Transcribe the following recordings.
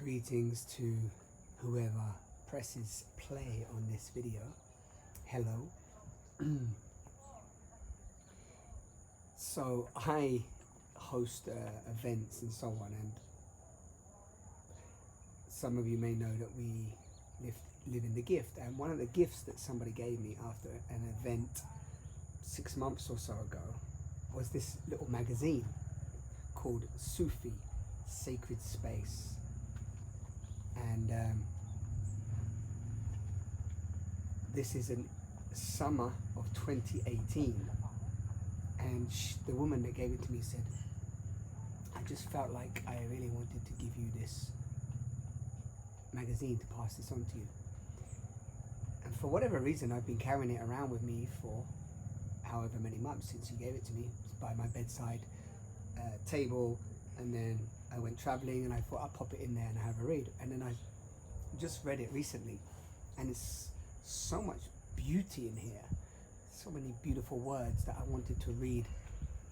Greetings to whoever presses play on this video. Hello. So I host events and so on, and some of you may know that we live in the gift, and one of the gifts that somebody gave me after an event 6 months or so ago was this little magazine called Sufi, Sacred Space. And this is in summer of 2018, and the woman that gave it to me said, I just felt like I really wanted to give you this magazine, to pass this on to you. And for whatever reason, I've been carrying it around with me for however many months since you gave it to me. It's by my bedside table, and then I went traveling and I thought I'll pop it in there and have a read. And then I just read it recently, and it's so much beauty in here, so many beautiful words that I wanted to read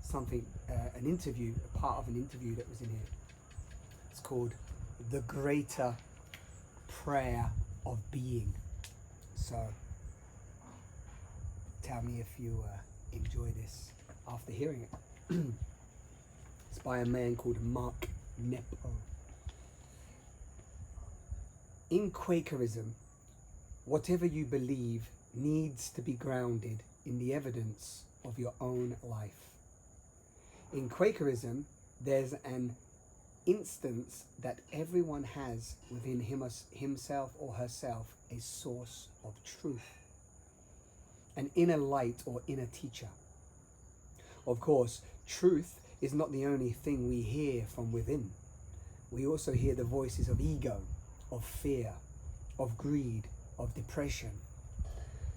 something, an interview, a part of an interview that was in here. It's called The Greater Prayer of Being. So tell me if you enjoy this after hearing it. It's by a man called NEPO. In Quakerism, whatever you believe needs to be grounded in the evidence of your own life. In Quakerism, there's an instance that everyone has within himself or herself a source of truth, an inner light or inner teacher. Of course, truth is not the only thing we hear from within. We also hear the voices of ego, of fear, of greed, of depression.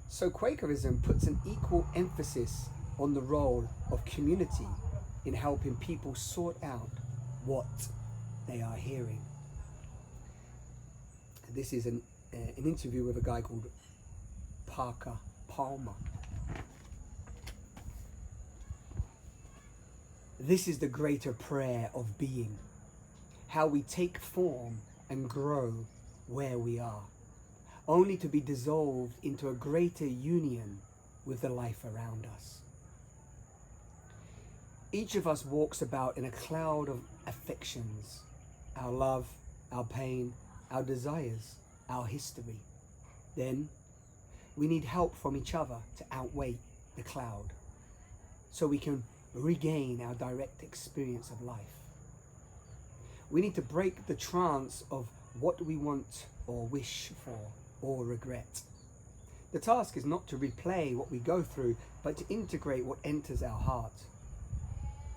So Quakerism puts an equal emphasis on the role of community in helping people sort out what they are hearing. This is an interview with a guy called Parker Palmer. This is the greater prayer of being, how we take form and grow where we are, only to be dissolved into a greater union with the life around us. Each of us walks about in a cloud of affections, our love, our pain, our desires, our history. Then we need help from each other to outweigh the cloud, so we can regain our direct experience of life. We need to break the trance of what we want or wish for or regret. The task is not to replay what we go through, but to integrate what enters our heart.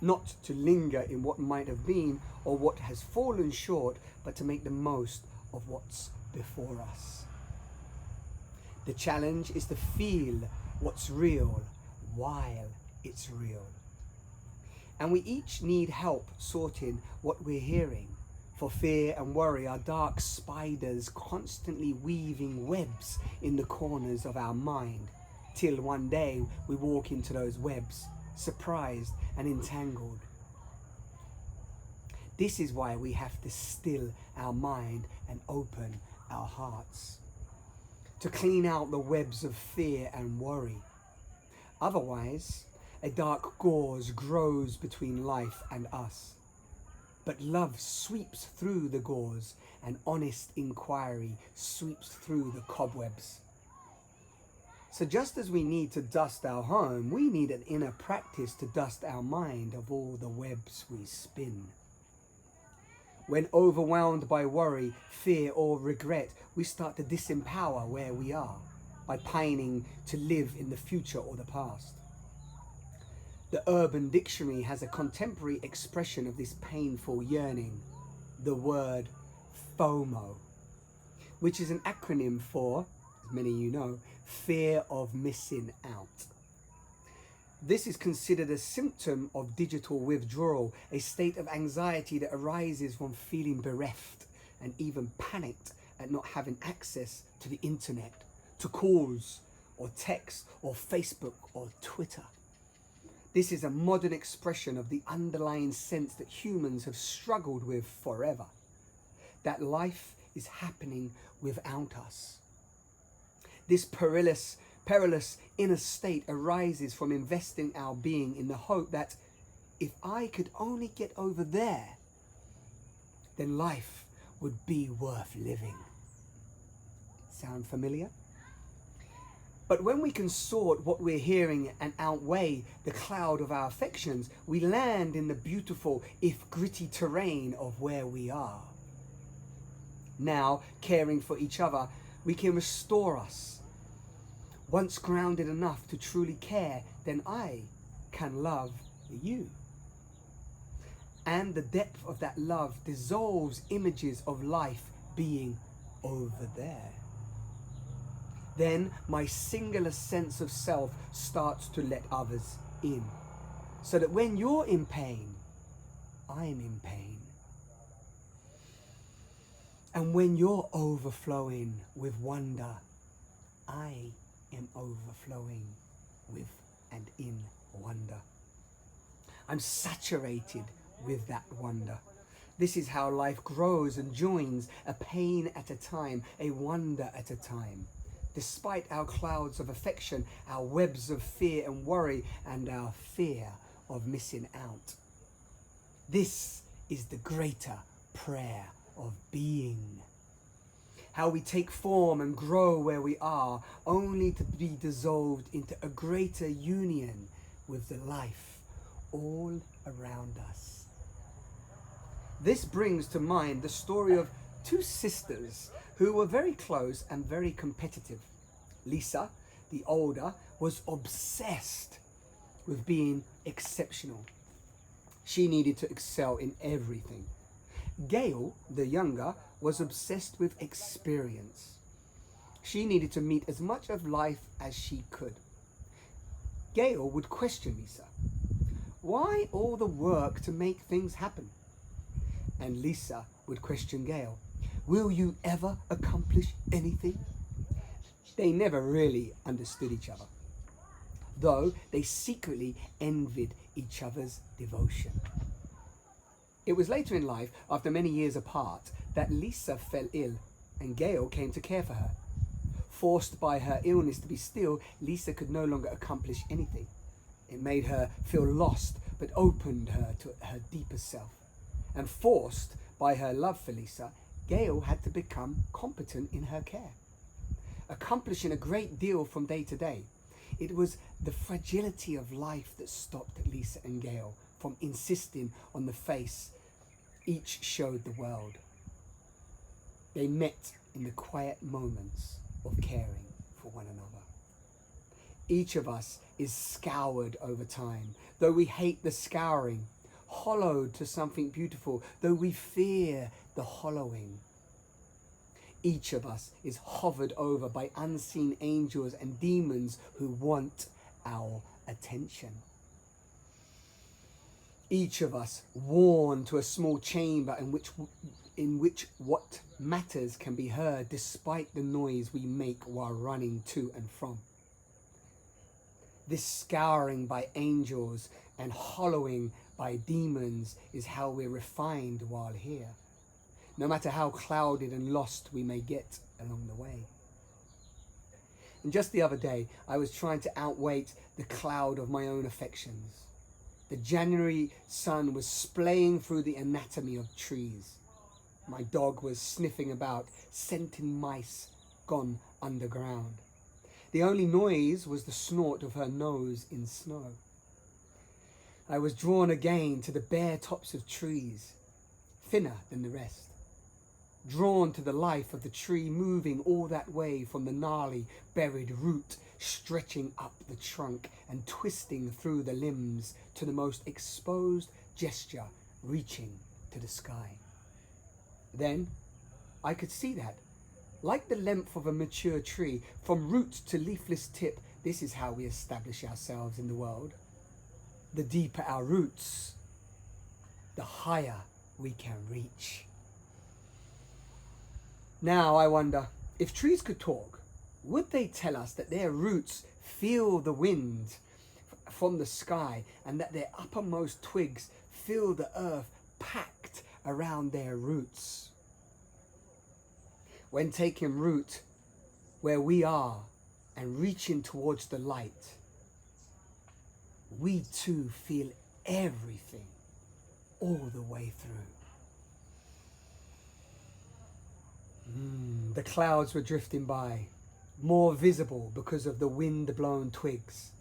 Not to linger in what might have been or what has fallen short, but to make the most of what's before us. The challenge is to feel what's real while it's real. And we each need help sorting what we're hearing. For fear and worry are dark spiders constantly weaving webs in the corners of our mind, till one day we walk into those webs, surprised and entangled. This is why we have to still our mind and open our hearts, to clean out the webs of fear and worry. Otherwise, a dark gauze grows between life and us. But love sweeps through the gauze, and honest inquiry sweeps through the cobwebs. So just as we need to dust our home, we need an inner practice to dust our mind of all the webs we spin. When overwhelmed by worry, fear or regret, we start to disempower where we are by pining to live in the future or the past. The Urban Dictionary has a contemporary expression of this painful yearning, the word FOMO, which is an acronym for, as many of you know, fear of missing out. This is considered a symptom of digital withdrawal, a state of anxiety that arises from feeling bereft and even panicked at not having access to the internet, to calls or text or Facebook or Twitter. This is a modern expression of the underlying sense that humans have struggled with forever. that life is happening without us. This perilous inner state arises from investing our being in the hope that if I could only get over there, then life would be worth living. Sound familiar? But when we can sort what we're hearing and outweigh the cloud of our affections, we land in the beautiful, if gritty terrain of where we are. Now, caring for each other, we can restore us. Once grounded enough to truly care, then I can love you. And the depth of that love dissolves images of life being over there. Then my singular sense of self starts to let others in. So that when you're in pain, I'm in pain. And when you're overflowing with wonder, I am overflowing with and in wonder. I'm saturated with that wonder. This is how life grows and joins, a pain at a time, a wonder at a time. Despite our clouds of affection, our webs of fear and worry, and our fear of missing out. This is the greater prayer of being. How we take form and grow where we are, only to be dissolved into a greater union with the life all around us. This brings to mind the story of two sisters who were very close and very competitive. Lisa, the older, was obsessed with being exceptional. She needed to excel in everything. Gail, the younger, was obsessed with experience. She needed to meet as much of life as she could. Gail would question Lisa. Why all the work to make things happen? And Lisa would question Gail. Will you ever accomplish anything? They never really understood each other, though they secretly envied each other's devotion. It was later in life, after many years apart, that Lisa fell ill and Gail came to care for her. Forced by her illness to be still, Lisa could no longer accomplish anything. It made her feel lost, but opened her to her deeper self. And forced by her love for Lisa, Gail had to become competent in her care, accomplishing a great deal from day to day. It was the fragility of life that stopped Lisa and Gail from insisting on the face each showed the world. They met in the quiet moments of caring for one another. Each of us is scoured over time, though we hate the scouring, hollowed to something beautiful, though we fear the hollowing. Each of us is hovered over by unseen angels and demons who want our attention. Each of us worn to a small chamber in which what matters can be heard despite the noise we make while running to and from. This scouring by angels and hollowing by demons is how we're refined while here, no matter how clouded and lost we may get along the way. And just the other day, I was trying to outweigh the cloud of my own affections. The January sun was splaying through the anatomy of trees. My dog was sniffing about, scenting mice gone underground. The only noise was the snort of her nose in snow. I was drawn again to the bare tops of trees, thinner than the rest. Drawn to the life of the tree moving all that way from the gnarly, buried root stretching up the trunk and twisting through the limbs to the most exposed gesture reaching to the sky. Then I could see that, like the length of a mature tree, from root to leafless tip, this is how we establish ourselves in the world. The deeper our roots, the higher we can reach. Now I wonder, if trees could talk, would they tell us that their roots feel the wind from the sky and that their uppermost twigs feel the earth packed around their roots? when taking root where we are and reaching towards the light, we too feel everything all the way through. The clouds were drifting by, more visible because of the wind-blown twigs,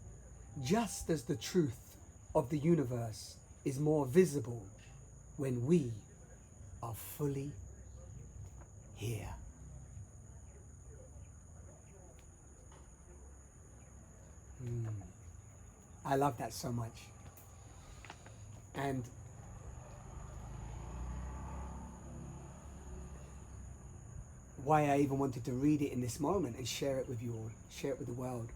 just as the truth of the universe is more visible when we are fully here. I love that so much. And why I even wanted to read it in this moment and share it with you all, share it with the world,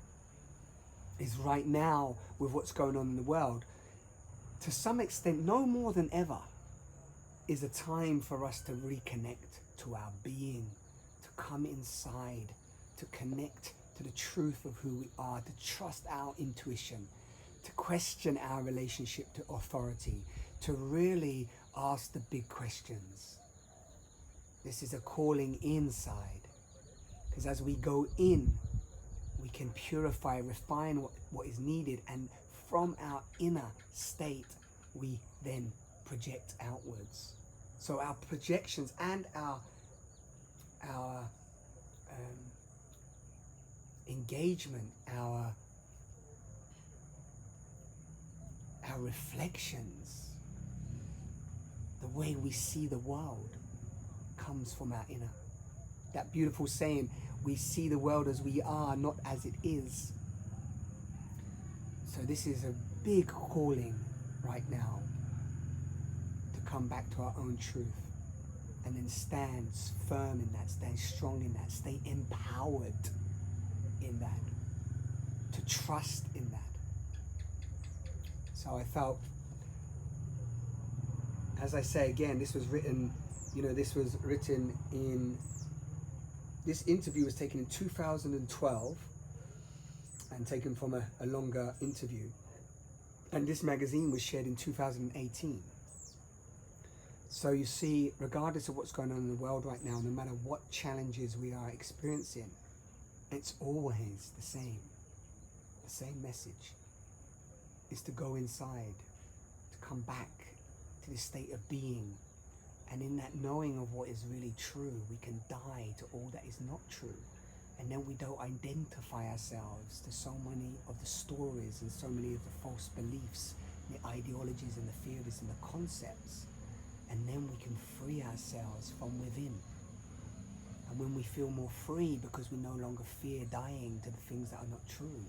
is right now with what's going on in the world, to some extent, no more than ever, is a time for us to reconnect to our being, to come inside, to connect to the truth of who we are, to trust our intuition, to question our relationship to authority, to really ask the big questions. This is a calling inside, because as we go in, we can purify, refine what is needed, and from our inner state, we then project outwards. So our projections and our engagement, our reflections, the way we see the world comes from our inner. That beautiful saying, we see the world as we are, not as it is. So this is a big calling right now to come back to our own truth and then stand firm in that, stand strong in that, stay empowered in that, to trust in that. So I felt, as I say again, this was written in, this interview was taken in 2012 and taken from a longer interview. And this magazine was shared in 2018. So you see, regardless of what's going on in the world right now, no matter what challenges we are experiencing, it's always the same message, is to go inside, to come back to this state of being. And in that knowing of what is really true, we can die to all that is not true. And then we don't identify ourselves to so many of the stories and so many of the false beliefs, the ideologies and the theories and the concepts. And then we can free ourselves from within. And when we feel more free because we no longer fear dying to the things that are not true,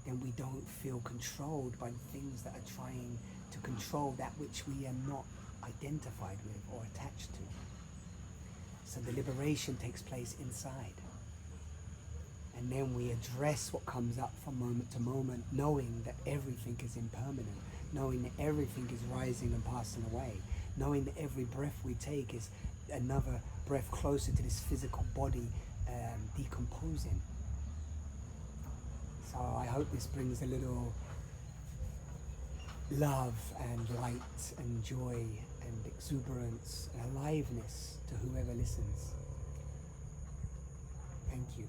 then we don't feel controlled by the things that are trying to control that which we are not identified with or attached to. So the liberation takes place inside. And then we address what comes up from moment to moment, knowing that everything is impermanent, knowing that everything is rising and passing away, knowing that every breath we take is another breath closer to this physical body decomposing. So I hope this brings a little love and light and joy and exuberance and aliveness to whoever listens. Thank you.